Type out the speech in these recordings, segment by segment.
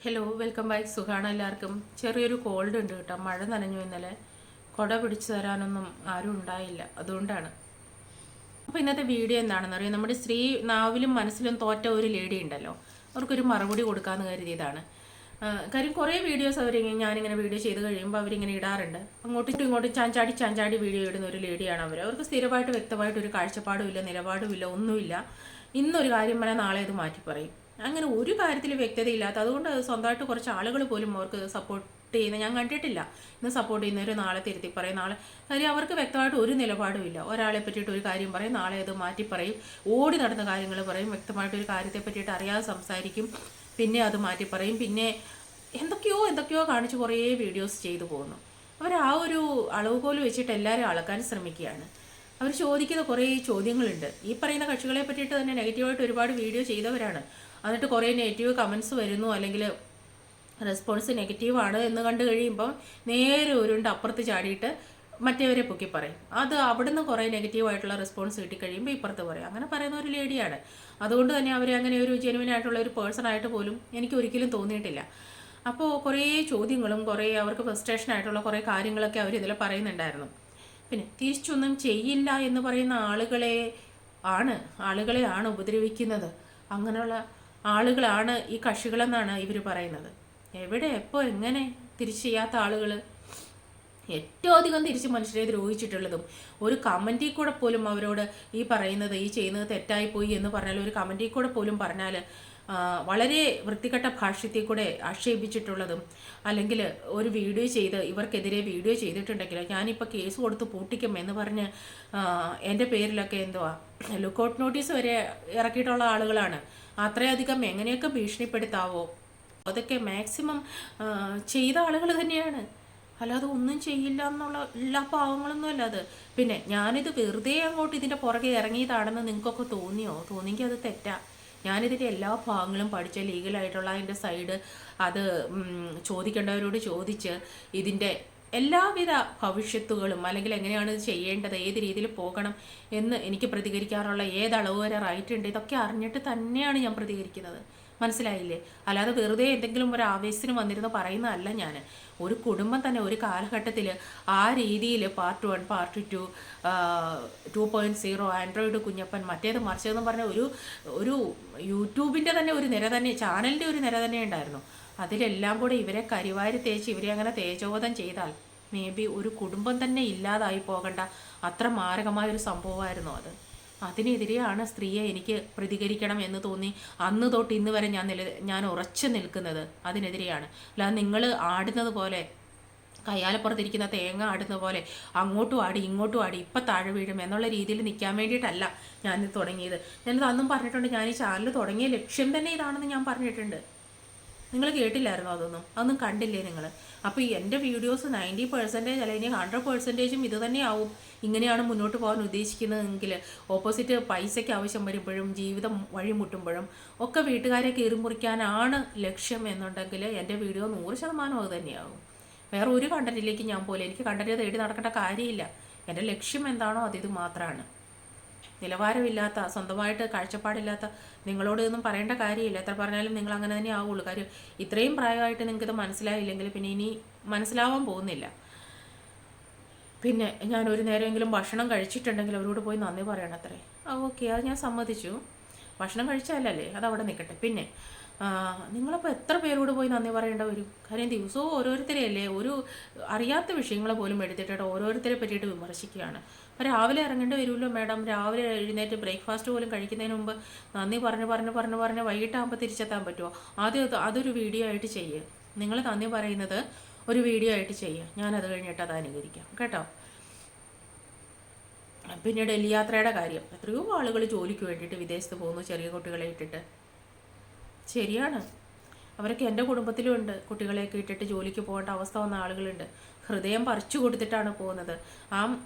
Hello welcome back. സുഖമാണ് എല്ലാവർക്കും. ചെറിയൊരു കോൾഡ് ഉണ്ട് കേട്ടോ. മഴ നനഞ്ഞു. ഇന്നലെ കുട പിടിച്ചു തരാനൊന്നും ആരും ഉണ്ടായില്ല, അതുകൊണ്ടാണ്. അപ്പോൾ ഇന്നത്തെ വീഡിയോ എന്താണെന്ന് അറിയാം. നമ്മുടെ സ്ത്രീ നാവിലും മനസ്സിലും തോറ്റ ഒരു ലേഡി ഉണ്ടല്ലോ, അവർക്കൊരു മറുപടി കൊടുക്കാമെന്ന് കരുതിയതാണ്. കാര്യം കുറേ വീഡിയോസ് ഞാനിങ്ങനെ വീഡിയോ ചെയ്ത് കഴിയുമ്പോൾ അവരിങ്ങനെ ഇടാറുണ്ട്. അങ്ങോട്ടും ഇങ്ങോട്ടും ചാഞ്ചാടി വീഡിയോ ഇടുന്ന ഒരു ലേഡിയാണ് അവർക്ക് സ്ഥിരമായിട്ട് വ്യക്തമായിട്ട് ഒരു കാഴ്ചപ്പാടും ഇല്ല, നിലപാടും ഇല്ല, ഒന്നുമില്ല. ഇന്നൊരു കാര്യം പറഞ്ഞാൽ നാളെ അത് മാറ്റി പറയും. അങ്ങനെ ഒരു കാര്യത്തിൽ വ്യക്തതയില്ലാത്ത, അതുകൊണ്ട് സ്വന്തമായിട്ട് കുറച്ച് ആളുകൾ പോലും അവർക്ക് സപ്പോർട്ട് ചെയ്യുന്ന ഞാൻ കണ്ടിട്ടില്ല. ഇന്ന് സപ്പോർട്ട് ചെയ്യുന്നവർ നാളെ തിരുത്തി പറയും, നാളെ കാര്യം അവർക്ക് വ്യക്തമായിട്ട് ഒരു നിലപാടും ഇല്ല. ഒരാളെ പറ്റിയിട്ട് ഒരു കാര്യം പറയും, നാളെ അത് മാറ്റി പറയും. ഓടി നടന്ന കാര്യങ്ങൾ പറയും, വ്യക്തമായിട്ടൊരു കാര്യത്തെ പറ്റിയിട്ട് അറിയാതെ സംസാരിക്കും, പിന്നെ അത് മാറ്റി പറയും, പിന്നെ എന്തൊക്കെയോ കാണിച്ച് കുറേ വീഡിയോസ് ചെയ്തു പോകുന്നു. അവർ ആ ഒരു അളവുകോല് വെച്ചിട്ട് എല്ലാവരും അളക്കാൻ ശ്രമിക്കുകയാണ്. അവർ ചോദിക്കുന്ന കുറേ ചോദ്യങ്ങളുണ്ട്. ഈ പറയുന്ന കക്ഷികളെ പറ്റിയിട്ട് തന്നെ നെഗറ്റീവായിട്ട് ഒരുപാട് വീഡിയോ ചെയ്തവരാണ്. എന്നിട്ട് കുറേ നെഗറ്റീവ് കമൻസ് വരുന്നു, അല്ലെങ്കിൽ റെസ്പോൺസ് നെഗറ്റീവാണ് എന്ന് കണ്ടു കഴിയുമ്പം നേരെ ഉരുണ്ട് അപ്പുറത്ത് ചാടിയിട്ട് മറ്റേവരെ പൊക്കി പറയും. അത് അവിടുന്ന് കുറേ നെഗറ്റീവായിട്ടുള്ള റെസ്പോൺസ് കിട്ടിക്കഴിയുമ്പോൾ ഇപ്പുറത്ത് പറയും. അങ്ങനെ പറയുന്ന ഒരു ലേഡിയാണ്. അതുകൊണ്ട് തന്നെ അവരെ അങ്ങനെ ഒരു ജെനുവിൻ ആയിട്ടുള്ള ഒരു പേഴ്സണായിട്ട് പോലും എനിക്ക് ഒരിക്കലും തോന്നിയിട്ടില്ല. അപ്പോൾ കുറേ ചോദ്യങ്ങളും കുറേ അവർക്ക് ഫ്രസ്ട്രേഷൻ ആയിട്ടുള്ള കുറേ കാര്യങ്ങളൊക്കെ അവർ ഇതിൽ പറയുന്നുണ്ടായിരുന്നു. പിന്നെ തിരിച്ചൊന്നും ചെയ്യില്ല എന്ന് പറയുന്ന ആളുകളെയാണ് ഉപദ്രവിക്കുന്നത്. അങ്ങനെയുള്ള ആളുകളാണ് ഈ കക്ഷികളെന്നാണ് ഇവർ പറയുന്നത്. എവിടെ എപ്പോൾ എങ്ങനെ തിരിച്ചു ചെയ്യാത്ത ആളുകൾ ഏറ്റവും അധികം തിരിച്ച് മനുഷ്യരെ ദ്രോഹിച്ചിട്ടുള്ളതും ഒരു കമൻറ്റിൽ കൂടെ പോലും അവരോട് ഈ പറയുന്നത് ഈ ചെയ്യുന്നത് തെറ്റായിപ്പോയി എന്ന് പറഞ്ഞാൽ ഒരു കമൻറ്റിൽ കൂടെ പോലും പറഞ്ഞാൽ വളരെ വൃത്തികെട്ട ഭാഷ്യത്തിൽ കൂടെ ആക്ഷേപിച്ചിട്ടുള്ളതും, അല്ലെങ്കിൽ ഒരു വീഡിയോ ചെയ്ത് ഇവർക്കെതിരെ വീഡിയോ ചെയ്തിട്ടുണ്ടെങ്കിൽ ഞാനിപ്പോൾ കേസ് കൊടുത്ത് പൂട്ടിക്കും എന്ന് പറഞ്ഞ് എൻ്റെ പേരിലൊക്കെ എന്തുവാ ലുക്കൗട്ട് നോട്ടീസ് വരെ ഇറക്കിയിട്ടുള്ള ആളുകളാണ്. അത്രയധികം എങ്ങനെയൊക്കെ ഭീഷണിപ്പെടുത്താവോ അതൊക്കെ മാക്സിമം ചെയ്ത ആളുകൾ തന്നെയാണ്. അല്ലാതെ ഒന്നും ചെയ്യില്ല എന്നുള്ള എല്ലാ പാവങ്ങളൊന്നും അല്ല അത്. പിന്നെ ഞാനിത് വെറുതെ അങ്ങോട്ട് ഇതിൻ്റെ പുറകെ ഇറങ്ങിയതാണെന്ന് നിങ്ങൾക്കൊക്കെ തോന്നിയെങ്കിൽ അത് തെറ്റാ. ഞാനിതിൻ്റെ എല്ലാ ഭാഗങ്ങളും പഠിച്ച ലീഗലായിട്ടുള്ള അതിൻ്റെ സൈഡ് അത് ചോദിക്കേണ്ടവരോട് ചോദിച്ച് ഇതിൻ്റെ എല്ലാവിധ ഭവിഷ്യത്തുകളും, അല്ലെങ്കിൽ എങ്ങനെയാണ് ഇത് ചെയ്യേണ്ടത്, ഏത് രീതിയിൽ പോകണം എന്ന് എനിക്ക് പ്രതികരിക്കാറുള്ള ഏതളവ് വരെ റൈറ്റ് ഉണ്ട്, ഇതൊക്കെ അറിഞ്ഞിട്ട് തന്നെയാണ് ഞാൻ പ്രതികരിക്കുന്നത്. മനസ്സിലായില്ലേ? അല്ലാതെ വെറുതെ എന്തെങ്കിലും ഒരു ആവേശത്തിന് വന്നിരുന്ന് പറയുന്നതല്ല ഞാൻ. ഒരു കുടുംബം തന്നെ ഒരു കാലഘട്ടത്തിൽ ആ രീതിയിൽ പാർട്ട് 1 പാർട്ട് 2 2.0 ആൻഡ്രോയിഡ് കുഞ്ഞപ്പൻ മറ്റേത് മറിച്ചതെന്ന് പറഞ്ഞ ഒരു യൂട്യൂബിൻ്റെ തന്നെ ഒരു നിര തന്നെ, ചാനലിൻ്റെ ഒരു നിര തന്നെ ഉണ്ടായിരുന്നു. അതിലെല്ലാം കൂടെ ഇവരെ കരിവാരി തേച്ച് ഇവരെ അങ്ങനെ തേജോവധം ചെയ്താൽ മേ ബി ഒരു കുടുംബം തന്നെ ഇല്ലാതായി പോകേണ്ട അത്ര മാരകമായൊരു സംഭവമായിരുന്നു അത്. അതിനെതിരെയാണ് സ്ത്രീയെ എനിക്ക് പ്രതികരിക്കണം എന്ന് തോന്നി അന്ന് തൊട്ട് ഇന്ന് വരെ ഞാൻ ഉറച്ചു നിൽക്കുന്നത് അതിനെതിരെയാണ്. അല്ലാതെ നിങ്ങൾ ആടുന്നത് പോലെ, കയ്യാലപ്പുറത്തിരിക്കുന്ന തേങ്ങ ആടുന്ന പോലെ അങ്ങോട്ടും ആടി ഇങ്ങോട്ടും ആടി ഇപ്പം താഴെ വീഴും എന്നുള്ള രീതിയിൽ നിൽക്കാൻ വേണ്ടിയിട്ടല്ല ഞാനിത് തുടങ്ങിയത്. ഞാനിത് അന്നും പറഞ്ഞിട്ടുണ്ട്. ഞാൻ ഈ ചാനൽ തുടങ്ങിയ ലക്ഷ്യം തന്നെ ഇതാണെന്ന് ഞാൻ പറഞ്ഞിട്ടുണ്ട്. നിങ്ങൾ കേട്ടില്ലായിരുന്നോ? അതൊന്നും കണ്ടില്ലേ നിങ്ങൾ? അപ്പോൾ എൻ്റെ വീഡിയോസ് 90% അല്ലെങ്കിൽ 100% ഇത് തന്നെയാവും. ഇങ്ങനെയാണ് മുന്നോട്ട് പോകാൻ ഉദ്ദേശിക്കുന്നതെങ്കിൽ ഓപ്പോസിറ്റ് പൈസയ്ക്ക് ആവശ്യം വരുമ്പോഴും ജീവിതം വഴിമുട്ടുമ്പോഴും ഒക്കെ വീട്ടുകാരെ കീറിമുറിക്കാനാണ് ലക്ഷ്യം എന്നുണ്ടെങ്കിൽ എൻ്റെ വീഡിയോ 100% അത് തന്നെയാവും. വേറെ ഒരു കണ്ടന്റിലേക്ക് ഞാൻ പോലെ എനിക്ക് കണ്ടന്റ് തേടി നടക്കേണ്ട കാര്യമില്ല. എൻ്റെ ലക്ഷ്യം എന്താണോ ഇത് മാത്രമാണ്. നിലവാരമില്ലാത്ത, സ്വന്തമായിട്ട് കാഴ്ചപ്പാടില്ലാത്ത നിങ്ങളോട് ഇതൊന്നും പറയേണ്ട കാര്യമില്ല. എത്ര പറഞ്ഞാലും നിങ്ങൾ അങ്ങനെ തന്നെ ആവുള്ളൂ. കാര്യം ഇത്രയും പ്രായമായിട്ട് നിങ്ങൾക്കിത് മനസ്സിലായില്ലെങ്കിൽ പിന്നെ ഇനി മനസ്സിലാവാൻ പോകുന്നില്ല. പിന്നെ ഞാൻ ഒരു നേരമെങ്കിലും ഭക്ഷണം കഴിച്ചിട്ടുണ്ടെങ്കിൽ അവരോട് പോയി നന്ദി പറയണത്രേ. ഓക്കെ, അത് ഞാൻ സമ്മതിച്ചു. ഭക്ഷണം കഴിച്ചാലല്ലേ, അതവിടെ നിൽക്കട്ടെ. പിന്നെ നിങ്ങളപ്പോൾ എത്ര പേരോട് പോയി നന്ദി പറയേണ്ട വരും? കാര്യം ദിവസവും ഓരോരുത്തരെയല്ലേ ഒരു അറിയാത്ത വിഷയങ്ങളെ പോലും എടുത്തിട്ട് ഓരോരുത്തരെ പറ്റിയിട്ട് വിമർശിക്കുകയാണ്. അപ്പോൾ രാവിലെ ഇറങ്ങേണ്ടി വരുമല്ലോ മാഡം. രാവിലെ എഴുന്നേറ്റ് ബ്രേക്ക്ഫാസ്റ്റ് പോലും കഴിക്കുന്നതിന് മുമ്പ് നന്ദി പറഞ്ഞ് വൈകിട്ടാകുമ്പോൾ തിരിച്ചെത്താൻ പറ്റുമോ? ആദ്യം അതൊരു വീഡിയോ ആയിട്ട് ചെയ്യുക. നിങ്ങൾ നന്ദി പറയുന്നത് ഒരു വീഡിയോ ആയിട്ട് ചെയ്യുക. ഞാനത് കഴിഞ്ഞിട്ട് അത് അനുകരിക്കാം കേട്ടോ. പിന്നെ ഡൽഹി യാത്രയുടെ കാര്യം, എത്രയോ ആളുകൾ ജോലിക്ക് വേണ്ടിയിട്ട് വിദേശത്ത് പോകുന്നു ചെറിയ കുട്ടികളെ ഇട്ടിട്ട്. ശരിയാണ്, അവരൊക്കെ എൻ്റെ കുടുംബത്തിലും ഉണ്ട്. കുട്ടികളെയൊക്കെ ഇട്ടിട്ട് ജോലിക്ക് പോകേണ്ട അവസ്ഥ വന്ന ആളുകളുണ്ട്. ഹൃദയം പറിച്ചു കൊടുത്തിട്ടാണ് പോകുന്നത്. ആ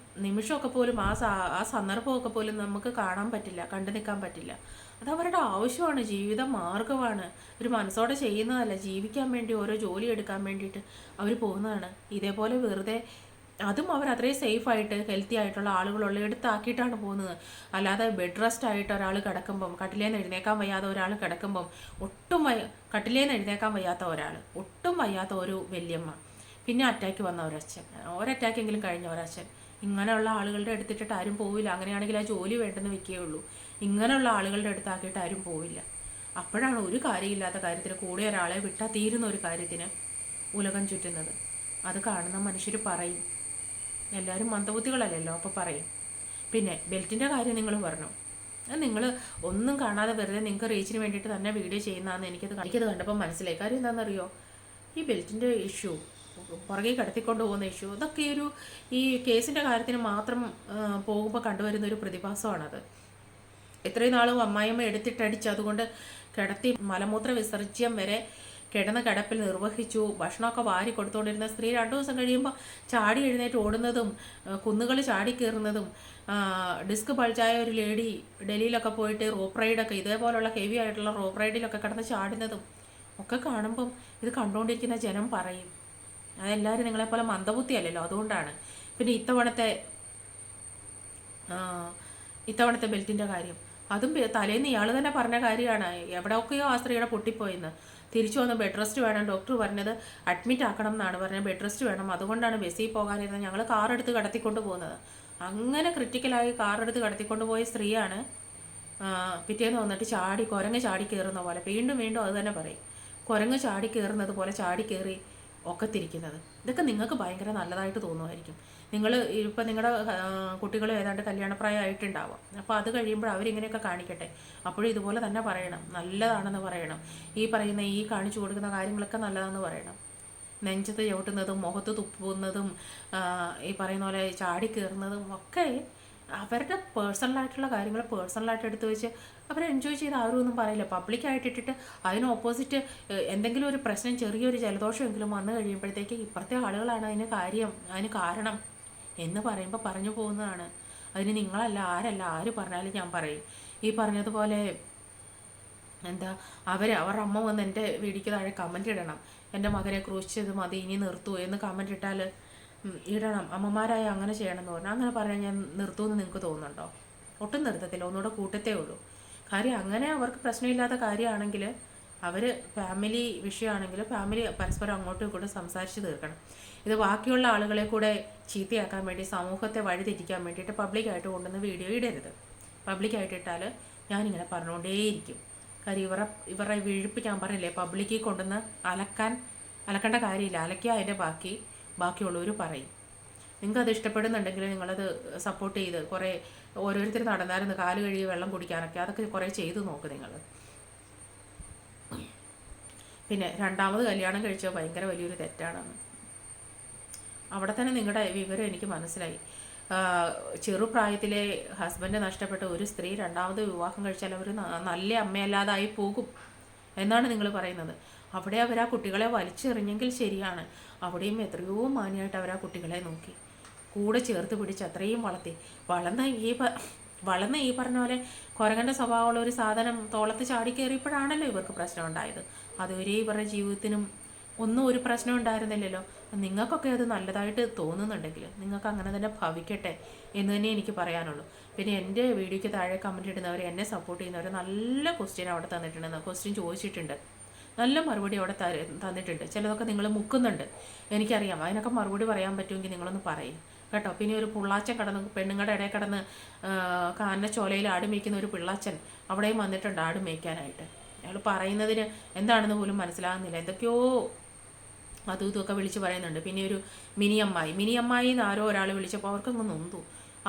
നിമിഷമൊക്കെ പോലും ആ സന്ദർഭമൊക്കെ പോലും നമുക്ക് കാണാൻ പറ്റില്ല, കണ്ടു നിൽക്കാൻ പറ്റില്ല. അതവരുടെ ആവശ്യമാണ്, ജീവിത മാർഗമാണ്. ഒരു മനസ്സോടെ ചെയ്യുന്നതല്ല. ജീവിക്കാൻ വേണ്ടി ഓരോ ജോലി എടുക്കാൻ വേണ്ടിയിട്ട് അവർ പോകുന്നതാണ്. ഇതേപോലെ വെറുതെ അതും അവർ അത്രയും സേഫായിട്ട് ഹെൽത്തി ആയിട്ടുള്ള ആളുകളുള്ള എടുത്താക്കിയിട്ടാണ് പോകുന്നത്. അല്ലാതെ ബെഡ് റെസ്റ്റ് ആയിട്ട് ഒരാൾ കിടക്കുമ്പം, കട്ടിലേന്ന് എഴുന്നേക്കാൻ വയ്യാതെ ഒരാൾ കിടക്കുമ്പം, കട്ടിലേന്ന് എഴുന്നേക്കാൻ വയ്യാത്ത ഒരാൾ, ഒട്ടും വയ്യാത്ത ഒരു വല്യമ്മ, പിന്നെ അറ്റാക്ക് വന്ന ഒരച്ഛൻ, ഒരറ്റാക്കെങ്കിലും കഴിഞ്ഞ ഒരച്ഛൻ, ഇങ്ങനെയുള്ള ആളുകളുടെ എടുത്തിട്ടിട്ട് ആരും പോവില്ല. അങ്ങനെയാണെങ്കിൽ ആ ജോലി വേണ്ടെന്ന് വെക്കുകയുള്ളൂ. ഇങ്ങനെയുള്ള ആളുകളുടെ അടുത്താക്കിയിട്ട് ആരും പോവില്ല. അപ്പോഴാണ് ഒരു കാര്യമില്ലാത്ത കാര്യത്തിന് കൂടെ ഒരാളെ വിട്ടാൽ തീരുന്ന ഒരു കാര്യത്തിന് ഉലകം ചുറ്റുന്നത്. അത് കാണുന്ന മനുഷ്യർ പറയും, എല്ലാവരും മന്ദബുദ്ധികളല്ലല്ലോ, അപ്പോൾ പറയും. പിന്നെ ബെൽറ്റിൻ്റെ കാര്യം നിങ്ങൾ പറഞ്ഞു, നിങ്ങൾ ഒന്നും കാണാതെ വെറുതെ നിങ്ങൾക്ക് റീച്ചിന് വേണ്ടിയിട്ട് തന്നെ വീഡിയോ ചെയ്യുന്നതാണെന്ന് എനിക്കത് കണ്ടപ്പോൾ മനസ്സിലായി. കാര്യം എന്താണെന്നറിയോ, ഈ ബെൽറ്റിൻ്റെ ഇഷ്യൂ, പുറകെ കടത്തിക്കൊണ്ട് പോകുന്ന ഇഷ്യൂ, ഇതൊക്കെ ഈ കേസിൻ്റെ കാര്യത്തിന് മാത്രം പോകുമ്പോൾ കണ്ടുവരുന്ന ഒരു പ്രതിഭാസമാണത്. ഇത്രയും നാളും അമ്മായിയമ്മ എടുത്തിട്ടടിച്ച് അതുകൊണ്ട് കിടത്തി മലമൂത്ര വിസർജ്യം വരെ കിടന്ന കിടപ്പിൽ നിർവഹിച്ചു, ഭക്ഷണമൊക്കെ വാരി കൊടുത്തുകൊണ്ടിരുന്ന സ്ത്രീ 2 ദിവസം കഴിയുമ്പോൾ ചാടി എഴുന്നേറ്റ് ഓടുന്നതും, കുന്നുകൾ ചാടി കയറുന്നതും, ഡിസ്ക് പൾച്ചായ ഒരു ലേഡി ഡൽഹിയിലൊക്കെ പോയിട്ട് റോപ്പ് റൈഡൊക്കെ, ഇതേപോലുള്ള ഹെവി ആയിട്ടുള്ള റോപ്പ് റൈഡിലൊക്കെ കിടന്ന് ചാടുന്നതും ഒക്കെ കാണുമ്പം ഇത് കണ്ടുകൊണ്ടിരിക്കുന്ന ജനം പറയും, അതെല്ലാവരും നിങ്ങളെപ്പോലെ മന്ദബുദ്ധിയല്ലല്ലോ, അതുകൊണ്ടാണ്. പിന്നെ ഇത്തവണത്തെ ബെൽറ്റിൻ്റെ കാര്യം, അതും തലേന്ന് ഇയാൾ തന്നെ പറഞ്ഞ കാര്യമാണ്. എവിടെയൊക്കെയോ ആ സ്ത്രീയുടെ പൊട്ടിപ്പോയിന്ന്. തിരിച്ചു വന്ന് ബെഡ് റെസ്റ്റ് വേണം, ഡോക്ടർ പറഞ്ഞത് അഡ്മിറ്റ് ആക്കണം എന്നാണ് പറഞ്ഞത്, ബെഡ് റെസ്റ്റ് വേണം, അതുകൊണ്ടാണ് ബസ്സിൽ പോകാനിരുന്നത്, ഞങ്ങൾ കാറെടുത്ത് കടത്തിക്കൊണ്ട് പോകുന്നത്. അങ്ങനെ ക്രിട്ടിക്കലായി കാറെടുത്ത് കടത്തിക്കൊണ്ട് പോയ സ്ത്രീയാണ് പിറ്റേന്ന് വന്നിട്ട് കുരങ്ങ് ചാടി കയറുന്ന പോലെ, വീണ്ടും വീണ്ടും അത് തന്നെ പറയും, കുരങ്ങ് ചാടി കയറുന്നത് പോലെ ചാടി കയറി ഒക്കത്തിരിക്കുന്നത്. ഇതൊക്കെ നിങ്ങൾക്ക് ഭയങ്കര നല്ലതായിട്ട് തോന്നുമായിരിക്കും. നിങ്ങൾ ഇപ്പം നിങ്ങളുടെ കുട്ടികൾ ഏതാണ്ട് കല്യാണപ്രായമായിട്ടുണ്ടാവാം. അപ്പോൾ അത് കഴിയുമ്പോൾ അവരിങ്ങനെയൊക്കെ കാണിക്കട്ടെ, അപ്പോഴും ഇതുപോലെ തന്നെ പറയണം, നല്ലതാണെന്ന് പറയണം. ഈ കാണിച്ചു കൊടുക്കുന്ന കാര്യങ്ങളൊക്കെ നല്ലതാണെന്ന് പറയണം. നെഞ്ചത്ത് ചവിട്ടുന്നതും മുഖത്ത് തുപ്പുന്നതും ഈ പറയുന്ന പോലെ ചാടി കയറുന്നതും ഒക്കെ അവരുടെ പേഴ്സണലായിട്ടുള്ള കാര്യങ്ങൾ പേഴ്സണലായിട്ട് എടുത്ത് വെച്ച് അവരെ എൻജോയ് ചെയ്ത് ആരും ഒന്നും പറയില്ല. പബ്ലിക്കായിട്ട് ഇട്ടിട്ട് അതിന് ഓപ്പോസിറ്റ് എന്തെങ്കിലും ഒരു പ്രശ്നം, ചെറിയൊരു ജലദോഷമെങ്കിലും വന്നു കഴിയുമ്പോഴത്തേക്ക് ഇപ്പുറത്തെ ആളുകളാണ് അതിന് കാരണം എന്ന് പറയുമ്പോൾ പറഞ്ഞു പോകുന്നതാണ്. അതിന് നിങ്ങളല്ല, ആര് പറഞ്ഞാലും ഞാൻ പറയും. ഈ പറഞ്ഞതുപോലെ അവരുടെ അമ്മ വന്ന് എൻ്റെ വീഡിയോയ്ക്ക് താഴെ കമൻറ്റ് ഇടണം, എൻ്റെ മകനെ ക്രൂശിച്ചത് മതി, ഇനി നിർത്തൂ എന്ന് കമൻറ്റ് ഇട്ടാൽ ഇടണം. അമ്മമാരായ അങ്ങനെ ചെയ്യണമെന്ന് പറഞ്ഞാൽ, അങ്ങനെ പറഞ്ഞാൽ ഞാൻ നിർത്തുമെന്ന് നിങ്ങൾക്ക് തോന്നുന്നുണ്ടോ? ഒട്ടും നിർത്തത്തില്ല, ഒന്നുകൂടെ കൂട്ടത്തേ ഉള്ളൂ. കാര്യം അങ്ങനെ അവർക്ക് പ്രശ്നമില്ലാത്ത കാര്യമാണെങ്കിൽ, അവർ ഫാമിലി വിഷയമാണെങ്കിൽ ഫാമിലി പരസ്പരം അങ്ങോട്ടും ഇങ്ങോട്ടും സംസാരിച്ച് തീർക്കണം. ഇത് ബാക്കിയുള്ള ആളുകളെ കൂടെ ചീത്തയാക്കാൻ വേണ്ടി, സമൂഹത്തെ വഴിതെറ്റിക്കാൻ വേണ്ടിയിട്ട് പബ്ലിക്കായിട്ട് കൊണ്ടുവന്ന് വീഡിയോ ഇടരുത്. പബ്ലിക്കായിട്ട് ഇട്ടാൽ ഞാനിങ്ങനെ പറഞ്ഞുകൊണ്ടേയിരിക്കും. കാര്യം ഇവരുടെ വിഴുപ്പ് ഞാൻ പറഞ്ഞില്ലേ, പബ്ലിക്കിൽ കൊണ്ടുവന്ന് അലക്കേണ്ട കാര്യമില്ല. അലക്കിയാൽ അതിൻ്റെ ബാക്കിയുള്ളവർ പറയും. നിങ്ങൾക്കത് ഇഷ്ടപ്പെടുന്നുണ്ടെങ്കിൽ നിങ്ങളത് സപ്പോർട്ട് ചെയ്ത് കുറേ ഓരോരുത്തർ നടന്നായിരുന്നു കാല് കഴുകി വെള്ളം കുടിക്കാനൊക്കെ, അതൊക്കെ കുറേ ചെയ്ത് നോക്ക് നിങ്ങൾ. പിന്നെ രണ്ടാമത് കല്യാണം കഴിച്ചത് ഭയങ്കര വലിയൊരു തെറ്റാണെന്ന് അവിടെ തന്നെ നിങ്ങളുടെ വിവരം എനിക്ക് മനസ്സിലായി. ചെറുപ്രായത്തിലെ ഹസ്ബൻഡ് നഷ്ടപ്പെട്ട ഒരു സ്ത്രീ രണ്ടാമത് വിവാഹം കഴിച്ചാൽ അവർ നല്ല അമ്മയല്ലാതായി പോകും എന്നാണ് നിങ്ങൾ പറയുന്നത്. അവിടെ അവർ ആ കുട്ടികളെ വലിച്ചെറിഞ്ഞെങ്കിൽ ശരിയാണ്, അവിടെയും എത്രയോ മാന്യമായിട്ട് അവർ ആ കുട്ടികളെ നോക്കി, കൂടെ ചേർത്ത് പിടിച്ച് അത്രയും വളർന്ന് ഈ പറഞ്ഞ പോലെ കുരങ്ങൻ്റെ സ്വഭാവമുള്ള ഒരു സാധനം തോളത്ത് ചാടി കയറിയപ്പോഴാണല്ലോ ഇവർക്ക് പ്രശ്നം ഉണ്ടായത്. അതുവരെ ഇവരുടെ ജീവിതത്തിനും ഒന്നും ഒരു പ്രശ്നം ഉണ്ടായിരുന്നില്ലല്ലോ. നിങ്ങൾക്കൊക്കെ അത് നല്ലതായിട്ട് തോന്നുന്നുണ്ടെങ്കിൽ നിങ്ങൾക്ക് അങ്ങനെ തന്നെ ഭവിക്കട്ടെ എന്ന് തന്നെ എനിക്ക് പറയാനുള്ളൂ. പിന്നെ എൻ്റെ വീഡിയോയ്ക്ക് താഴെ കമൻറ്റ് ഇടുന്നവർ, എന്നെ സപ്പോർട്ട് ചെയ്യുന്നവർ നല്ല ക്വസ്റ്റ്യൻ അവിടെ തന്നിട്ടുണ്ടെന്ന്, ക്വസ്റ്റ്യൻ ചോദിച്ചിട്ടുണ്ട്, നല്ല മറുപടി അവിടെ തന്നിട്ടുണ്ട്. ചിലതൊക്കെ നിങ്ങൾ മുക്കുന്നുണ്ട്, എനിക്കറിയാം. അതിനൊക്കെ മറുപടി പറയാൻ പറ്റുമെങ്കിൽ നിങ്ങളൊന്ന് പറയും കേട്ടോ. പിന്നെ ഒരു പിള്ളാച്ചൻ പെണ്ണുങ്ങളുടെ ഇടയിൽ കിടന്ന് കാനച്ചോലയിൽ ആട് മേയ്ക്കുന്ന ഒരു പിള്ളാച്ചൻ അവിടെയും വന്നിട്ടുണ്ട് ആട് മേയ്ക്കാനായിട്ട്. അയാൾ പറയുന്നതിന് എന്താണെന്ന് പോലും മനസ്സിലാകുന്നില്ല, എന്തൊക്കെയോ അതും ഇതുമൊക്കെ വിളിച്ച് പറയുന്നുണ്ട്. പിന്നെ ഒരു മിനി അമ്മായി എന്ന് ആരോ ഒരാൾ വിളിച്ചപ്പോൾ അവർക്കങ്ങ് നൊന്തു,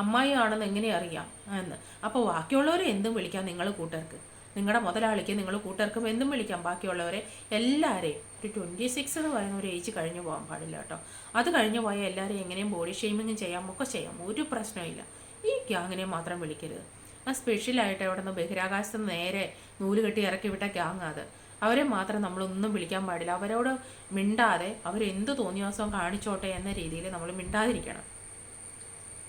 അമ്മായി ആണെന്ന് എങ്ങനെ അറിയാം എന്ന്. അപ്പോൾ ബാക്കിയുള്ളവരെ എന്തും വിളിക്കാം, നിങ്ങൾ കൂട്ടർക്ക്, നിങ്ങളുടെ മുതലാളിക്ക് നിങ്ങൾ കൂട്ടർക്കും എന്തും വിളിക്കാം. ബാക്കിയുള്ളവരെ എല്ലാവരെയും ഒരു 26 എന്ന് പറയുന്ന ഒരു ഏജ് കഴിഞ്ഞു പോകാൻ പാടില്ല കേട്ടോ. അത് കഴിഞ്ഞു പോയാൽ എല്ലാവരെയും എങ്ങനെയും ബോഡി ഷെയ്മിങ്ങും ചെയ്യാം, ഒക്കെ ചെയ്യാം, ഒരു പ്രശ്നമില്ല. ഈ ഗ്യാങ്ങിനെ മാത്രം വിളിക്കരുത്. ആ സ്പെഷ്യലായിട്ട് അവിടെ നിന്ന് ബഹിരാകാശത്ത് നേരെ നൂല് കെട്ടി ഇറക്കി വിട്ട ഗ്യാങ് അത്. അവരെ മാത്രം നമ്മളൊന്നും വിളിക്കാൻ പാടില്ല. അവരോട് മിണ്ടാതെ അവരെന്ത് തോന്നിയാസവും കാണിച്ചോട്ടെ എന്ന രീതിയിൽ നമ്മൾ മിണ്ടാതിരിക്കണം.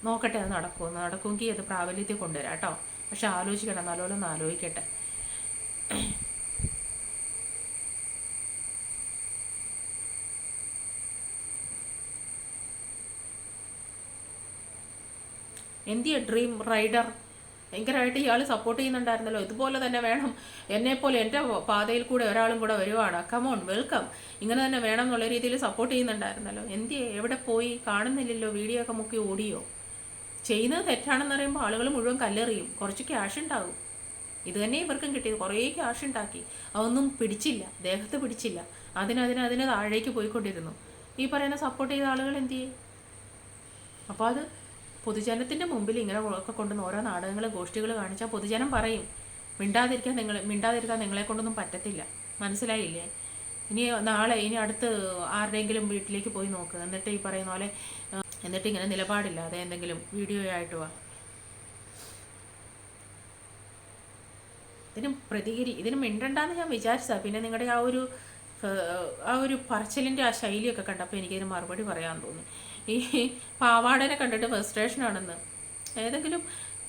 നോക്കട്ടെ അത് നടക്കുമെങ്കിൽ അത് പ്രാബല്യത്തിൽ കൊണ്ടുവരാം കേട്ടോ. പക്ഷെ ആലോചിക്കണം, നല്ലോണം ആലോചിക്കട്ടെ. എന്തിയ ഡ്രീം റൈഡർ ഭയങ്കരമായിട്ട് ഇയാൾ സപ്പോർട്ട് ചെയ്യുന്നുണ്ടായിരുന്നല്ലോ. ഇതുപോലെ തന്നെ വേണം, എന്നെപ്പോലെ എൻ്റെ പാതയിൽ കൂടെ ഒരാളും കൂടെ വരുവാണ്, കമോൺ വെൽക്കം, ഇങ്ങനെ തന്നെ വേണം എന്നുള്ള രീതിയിൽ സപ്പോർട്ട് ചെയ്യുന്നുണ്ടായിരുന്നല്ലോ. എന്തിയെ, എവിടെ പോയി? കാണുന്നില്ലല്ലോ. വീഡിയോ ഒക്കെ മുക്കി ഓടിയോ? ചെയ്യുന്നത് തെറ്റാണെന്ന് പറയുമ്പോൾ ആളുകൾ മുഴുവൻ കല്ലെറിയും. കുറച്ച് ക്യാഷ് ഉണ്ടാകും. ഇത് തന്നെ ഇവർക്കും കിട്ടിയത്. കുറേ ക്യാഷ് ഉണ്ടാക്കി, അതൊന്നും പിടിച്ചില്ല, ദേഹത്ത് പിടിച്ചില്ല. അതിന് താഴേക്ക് പോയിക്കൊണ്ടിരുന്നു. ഈ പറയുന്ന സപ്പോർട്ട് ചെയ്ത ആളുകൾ എന്ത് ചെയ്യും? അപ്പോൾ അത് പൊതുജനത്തിൻ്റെ മുമ്പിൽ ഇങ്ങനെ ഒക്കെ കൊണ്ടുവന്ന് ഓരോ നാടകങ്ങളും ഗോഷ്ഠികൾ കാണിച്ചാൽ പൊതുജനം പറയും, മിണ്ടാതിരിക്കാൻ നിങ്ങളെ കൊണ്ടൊന്നും പറ്റത്തില്ല. മനസ്സിലായില്ലേ? ഇനി അടുത്ത് ആരുടെയെങ്കിലും വീട്ടിലേക്ക് പോയി നോക്ക്. എന്നിട്ട് ഈ പറയുന്ന പോലെ എന്നിട്ട് ഇങ്ങനെ നിലപാടില്ലാതെ എന്തെങ്കിലും വീഡിയോ ആയിട്ട് വാ. ഇതിന് മിണ്ടണ്ടെന്ന് ഞാൻ വിചാരിച്ചതാണ്. പിന്നെ നിങ്ങളുടെ ആ ഒരു പറച്ചിലിൻ്റെ ആ ശൈലിയൊക്കെ കണ്ടപ്പോൾ എനിക്കതിന് മറുപടി പറയാൻ തോന്നി. ഈ പാവാടനെ കണ്ടിട്ട് ഫ്രസ്ട്രേഷനാണെന്ന്. ഏതെങ്കിലും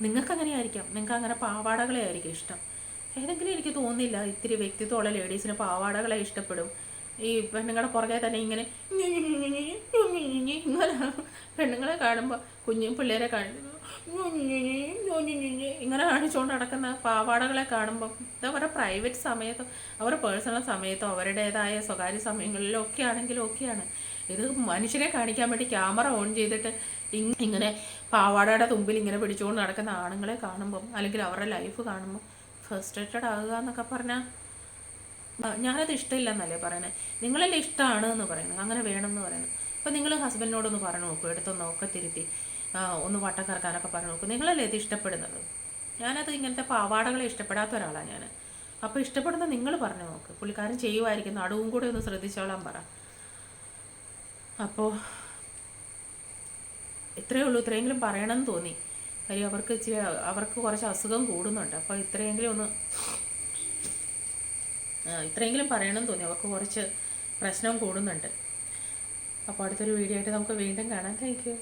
നിങ്ങൾക്ക് അങ്ങനെ ആയിരിക്കാം, നിങ്ങൾക്ക് അങ്ങനെ പാവാടകളെ ആയിരിക്കും ഇഷ്ടം. ഏതെങ്കിലും എനിക്ക് തോന്നുന്നില്ല ഇത്തിരി വ്യക്തിത്വമുള്ള ലേഡീസിന് പാവാടകളെ ഇഷ്ടപ്പെടും. ഈ പെണ്ണുങ്ങളുടെ പുറകെ തന്നെ ഇങ്ങനെ ഇങ്ങനെ പെണ്ണുങ്ങളെ കാണുമ്പോൾ പിള്ളേരെ കാണിക്കുന്നു ഇങ്ങനെ കാണിച്ചുകൊണ്ട് നടക്കുന്ന പാവാടകളെ കാണുമ്പോൾ ഇതവരുടെ പ്രൈവറ്റ് സമയത്തോ അവരുടെ പേഴ്സണൽ സമയത്തോ അവരുടേതായ സ്വകാര്യ സമയങ്ങളിലോ ഒക്കെ ആണെങ്കിലും ഒക്കെയാണ്. ഇത് മനുഷ്യരെ കാണിക്കാൻ വേണ്ടി ക്യാമറ ഓൺ ചെയ്തിട്ട് ഇങ്ങനെ പാവാടയുടെ തുമ്പിൽ ഇങ്ങനെ പിടിച്ചുകൊണ്ട് നടക്കുന്ന ആണുങ്ങളെ കാണുമ്പം, അല്ലെങ്കിൽ അവരുടെ ലൈഫ് കാണുമ്പോൾ ഫ്രസ്ട്രേറ്റഡ് ആകുക എന്നൊക്കെ പറഞ്ഞാൽ ഞാനത് ഇഷ്ടമില്ലെന്നല്ലേ പറയുന്നത്. നിങ്ങളെല്ലാം ഇഷ്ടമാണ് എന്ന് പറയുന്നത്, അങ്ങനെ വേണമെന്ന് പറയുന്നത്. അപ്പോൾ നിങ്ങൾ ഹസ്ബൻഡിനോടൊന്ന് പറഞ്ഞു നോക്കൂ, എടുത്തൊന്നൊക്കെ തിരുത്തി ഒന്ന് വട്ടം കറക്കാനൊക്കെ പറഞ്ഞു നോക്കും. നിങ്ങളല്ലേ ഇത് ഇഷ്ടപ്പെടുന്നത്? ഞാനത് ഇങ്ങനത്തെ പാവാടകളെ ഇഷ്ടപ്പെടാത്ത ഒരാളാണ് ഞാൻ. അപ്പോൾ ഇഷ്ടപ്പെടുന്ന നിങ്ങൾ പറഞ്ഞു നോക്ക്. പുള്ളിക്കാരൻ ചെയ്യുമായിരിക്കും, നടുവും കൂടെ ഒന്ന് ശ്രദ്ധിച്ചോളാൻ പറ. അപ്പോൾ ഇത്രയേ ഉള്ളൂ. ഇത്രയെങ്കിലും പറയണമെന്ന് തോന്നി. കാര്യം അവർക്ക് കുറച്ച് അസുഖം കൂടുന്നുണ്ട്. അപ്പോൾ ഇത്രയെങ്കിലും പറയണമെന്ന് തോന്നി. അവർക്ക് കുറച്ച് പ്രശ്നം കൂടുന്നുണ്ട്. അപ്പോൾ അടുത്തൊരു വീഡിയോ ആയിട്ട് നമുക്ക് വീണ്ടും കാണാം. Thank you.